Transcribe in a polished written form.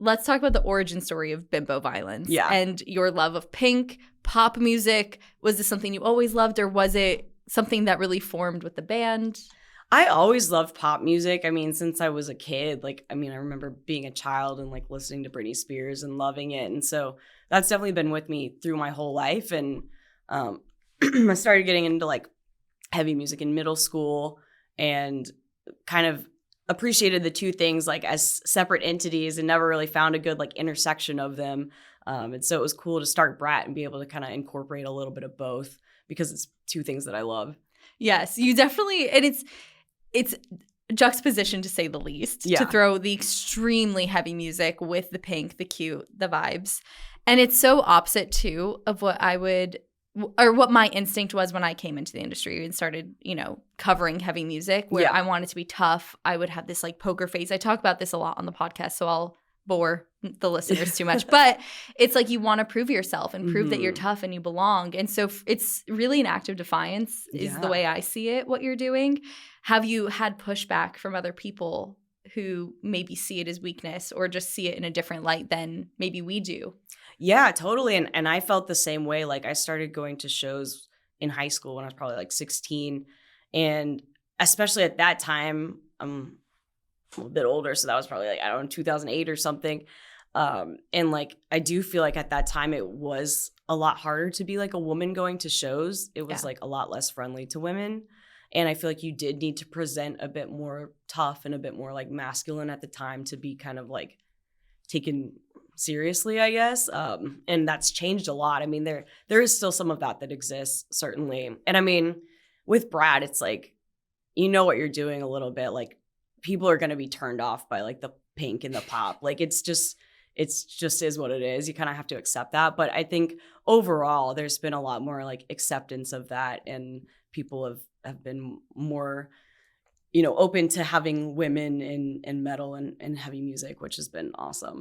let's talk about the origin story of Bimboviolence and your love of Pink, pop music. Was this something you always loved, or was it something that really formed with the band? I always loved pop music. I mean, since I was a kid, I remember being a child and listening to Britney Spears and loving it. And so that's definitely been with me through my whole life. And I started getting into heavy music in middle school and kind of appreciated the two things as separate entities and never really found a good intersection of them. And so it was cool to start BRAT and be able to kind of incorporate a little bit of both because it's two things that I love. Yes, you definitely, and it's juxtaposition to say the least, to throw the extremely heavy music with the Pink, the cute, the vibes. And it's so opposite too of what what my instinct was when I came into the industry and started, covering heavy music, where I wanted to be tough. I would have this poker face. I talk about this a lot on the podcast, so I'll bore the listeners too much. But it's you want to prove yourself and prove that you're tough and you belong. And so it's really an act of defiance is the way I see it, what you're doing. Have you had pushback from other people who maybe see it as weakness or just see it in a different light than maybe we do? Yeah, totally. And I felt the same way. I started going to shows in high school when I was probably 16. And especially at that time, I'm a bit older. So that was probably 2008 or something. And I do feel at that time it was a lot harder to be a woman going to shows. It was a lot less friendly to women. And I feel you did need to present a bit more tough and a bit more masculine at the time to be kind of taken seriously, I guess. And that's changed a lot. I mean, there is still some of that exists, certainly. And I mean, with BRAT, it's you know what you're doing a little bit. People are going to be turned off by the Pink and the pop. It's just is what it is. You kind of have to accept that. But I think overall, there's been a lot more acceptance of that, and people have been more, open to having women in metal and heavy music, which has been awesome.